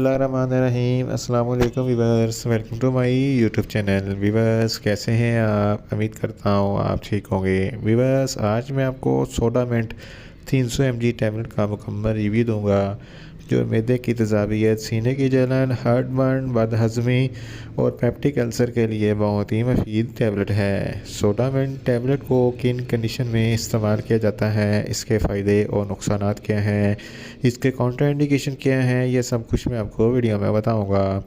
बिस्मिल्लाहिर्रहमानिर्रहीम। अस्सलाम वालेकुम viewers, welcome to my YouTube channel. Viewers कैसे हैं आप? उम्मीद करता हूँ आप ठीक होंगे। वीवर्स आज मैं आपको सोडामेंट 300 mg टैबलेट का मुकम्मल रिव्यू दूंगा जो मैदे की तेज़ाबियत, सीने की जलन, हार्टबर्न, बदहज़मी और पेप्टिक अल्सर के लिए बहुत ही मुफीद टैबलेट है। सोडामेंट टैबलेट को किन कंडीशन में इस्तेमाल किया जाता है, इसके फ़ायदे और नुकसानात क्या हैं, इसके कॉन्ट्राइंडिकेशन क्या हैं, ये सब कुछ मैं आपको वीडियो में बताऊंगा।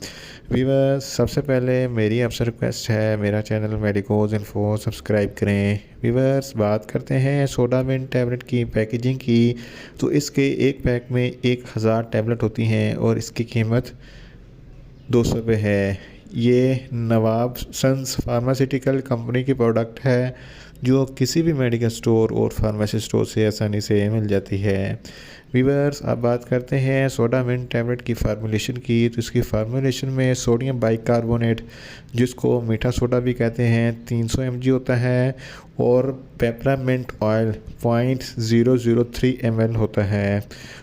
वीवर्स सबसे पहले मेरी आपसे रिक्वेस्ट है, मेरा चैनल मेडिकोज इन्फो सब्सक्राइब करें। वीवर्स बात करते हैं सोडामेंट टैबलेट की पैकेजिंग की, तो इसके एक पैक में 1000 टैबलेट होती हैं और इसकी कीमत 200 रुपये है। ये नवाब सन्स फार्मास्यूटिकल कंपनी की प्रोडक्ट है जो किसी भी मेडिकल स्टोर और फार्मेसी स्टोर से आसानी से मिल जाती है। वीवर्स अब बात करते हैं सोडामेंट टैबलेट की फार्मूलेशन की, तो इसकी फार्मूलेशन में सोडियम बाइकार्बोनेट, जिसको मीठा सोडा भी कहते हैं, 300 mg होता है और पेपरामेंट ऑयल 0.003 ml होता है।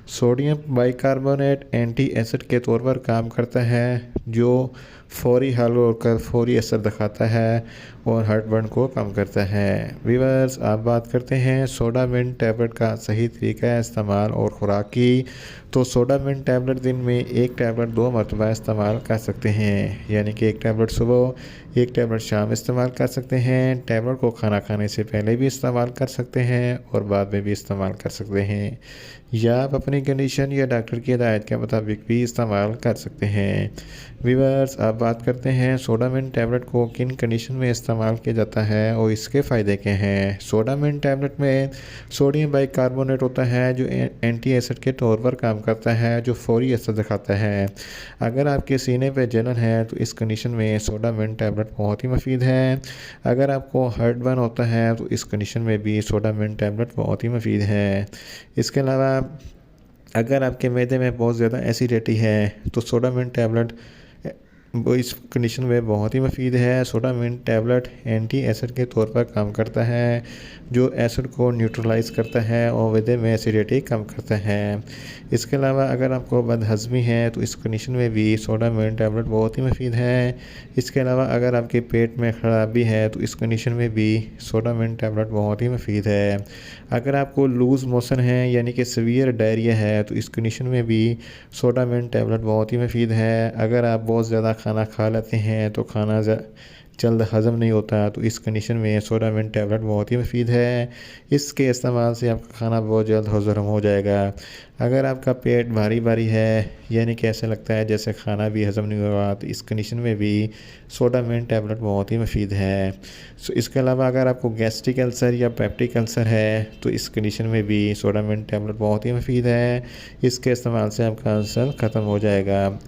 सोडियम बाइकार्बोनेट एंटी एसिड के तौर पर काम करता है जो फौरी हल होकर फौरी असर दिखाता है और हार्टबर्न को कम करता है। वीवर्स आप बात करते हैं सोडामेंट टैबलेट का सही तरीका इस्तेमाल और खुराक की, तो सोडामेंट टैबलेट दिन में एक टैबलेट 2 मरतबा इस्तेमाल कर सकते हैं, यानी कि एक टैबलेट सुबह, एक टैबलेट शाम इस्तेमाल कर सकते हैं। टैबलेट को खाना खाने से पहले भी इस्तेमाल कर सकते हैं और बाद में भी इस्तेमाल कर सकते हैं, या आप अपनी कंडीशन या डॉक्टर की हिदायत के मुताबिक भी इस्तेमाल कर सकते हैं। वीवर्स आप बात करते हैं सोडामेंट टैबलेट को किन कंडीशन में इस्तेमाल किया जाता है और इसके फ़ायदे क्या हैं। सोडामेंट टैबलेट में सोडियम बाइकार्बोनेट होता है जो एंटी एसिड के तौर पर काम करता है, जो फौरी असर दिखाता है। अगर आपके सीने पे जलन है तो इस कंडीशन में सोडामेंट टैबलेट बहुत ही मुफीद है। अगर आपको हार्टबर्न होता है तो इस कंडीशन में भी सोडामेंट टैबलेट बहुत ही मुफीद है। इसके अलावा अगर आपके मैदे में बहुत ज़्यादा एसिडिटी है तो सोडामेंट टैबलेट वो इस कंडीशन में बहुत ही मुफीद है। सोडामेंट टैबलेट एंटी एसिड के तौर पर काम करता है जो एसिड को न्यूट्रलाइज़ करता है और मैदे में एसिडिटी कम करता है। इसके अलावा अगर आपको बदहज़मी है तो इस कंडीशन में भी सोडामेंट टैबलेट बहुत ही मुफीद है। इसके अलावा अगर आपके पेट में ख़राबी है तो इस कंडीशन में भी सोडामेंट टैबलेट बहुत ही मुफीद है। अगर आपको लूज़ मोशन है यानी कि सीवियर डायरिया है तो इस कंडीशन में भी सोडामेंट टैबलेट बहुत ही मुफीद है। अगर आप बहुत ज़्यादा खाना खा लेते हैं तो खाना जल्द हज़म नहीं होता, तो इस कंडीशन में सोडामेंट टैबलेट बहुत ही मुफीद है। इसके इस्तेमाल से आपका खाना बहुत जल्द हज़म हो जाएगा। अगर आपका पेट भारी भारी है यानी कि ऐसा लगता है जैसे खाना भी हज़म नहीं हुआ, तो इस कंडीशन में भी सोडामेंट टैबलेट बहुत ही मुफीद है। इसके अलावा अगर आपको गैस्ट्रिक अल्सर या पेप्टिक अल्सर है तो इस कंडीशन में भी सोडामेंट टैबलेट बहुत ही मुफीद है। इसके इस्तेमाल से आपका अल्सर ख़त्म हो जाएगा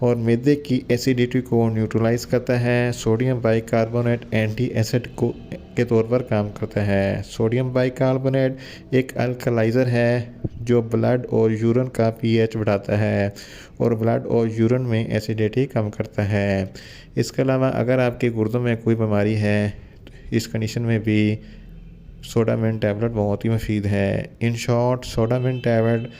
और मैदे की एसिडिटी को न्यूट्रलाइज़ करता है। सोडियम बाइकार्बोनेट एंटी एसिड को के तौर पर काम करता है। सोडियम बाइकार्बोनेट एक अल्कलाइज़र है जो ब्लड और यूरिन का पीएच बढ़ाता है और ब्लड और यूरिन में एसिडिटी कम करता है। इसके अलावा अगर आपके गुर्दों में कोई बीमारी है तो इस कंडीशन में भी सोडामेंट टैबलेट बहुत ही मुफीद है। इन शॉर्ट सोडामेंट टैबलेट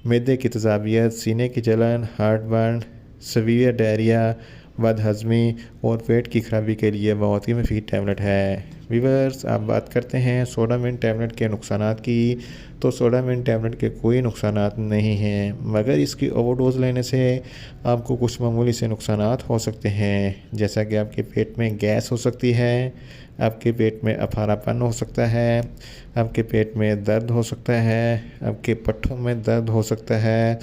मैदे की तेज़ाबियत, सीने की जलन, हार्टबर्न, सीवियर डायरिया, बदहज़मी और पेट की खराबी के लिए बहुत ही मुफीद टैबलेट है। वीवर्स आप बात करते हैं सोडामेंट टैबलेट के नुकसानात की, तो सोडामेंट टैबलेट के कोई नुकसानात नहीं हैं, मगर इसकी ओवरडोज़ लेने से आपको कुछ मामूली से नुकसानात हो सकते हैं, जैसा कि आपके पेट में गैस हो सकती है, आपके पेट में अफारापन हो सकता है, आपके पेट में दर्द हो सकता है, आपके पट्ठों में दर्द हो सकता है,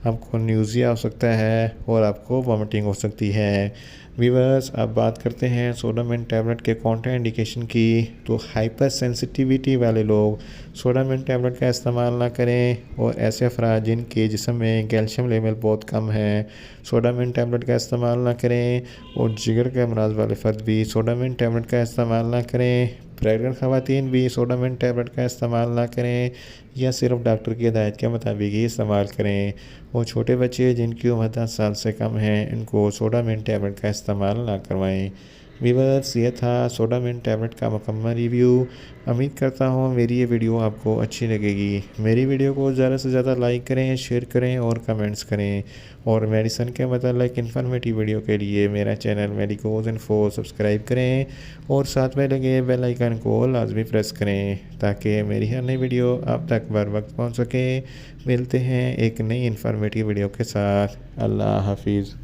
आपको न्यूज़िया हो सकता है और आपको वॉमिटिंग हो सकती है। वीवर्स अब बात करते हैं सोडामेंट टैबलेट के कॉन्ट्राइंडिकेशन की, तो हाइपर सेंसिटिविटी वाले लोग सोडामेंट टैबलेट का इस्तेमाल ना करें और ऐसे अफराद जिनके जिस्म में कैल्शियम लेवल बहुत कम है सोडामेंट टैबलेट का इस्तेमाल ना करें और जिगर के अमराज वाले फ़र्द भी सोडामेंट टैबलेट का इस्तेमाल ना करें। प्रेगनेंट ख़वातीन भी सोडामेंट टैबलेट का इस्तेमाल ना करें या सिर्फ डॉक्टर की हिदायत के मुताबिक ही इस्तेमाल करें। और छोटे बच्चे जिनकी उम्र 10 साल से कम है इनको सोडामेंट टैबलेट का इस्तेमाल ना करवाएं। वीवर्स, ये था सोडामिंट टैबलेट का मुकम्मल रिव्यू। उम्मीद करता हूँ मेरी ये वीडियो आपको अच्छी लगेगी। मेरी वीडियो को ज़्यादा से ज़्यादा लाइक करें, शेयर करें और कमेंट्स करें। और मेडिसन के मतलब इन्फॉर्मेटिव वीडियो के लिए मेरा चैनल मेडिकोज इन्फो सब्सक्राइब करें और साथ में लगे बेल आइकन को लाजमी प्रेस करें ताकि मेरी हर नई वीडियो आप तक बर वक्त पहुँच सके। मिलते हैं एक नई इन्फॉर्मेटिव वीडियो के साथ। अल्लाह हाफिज़।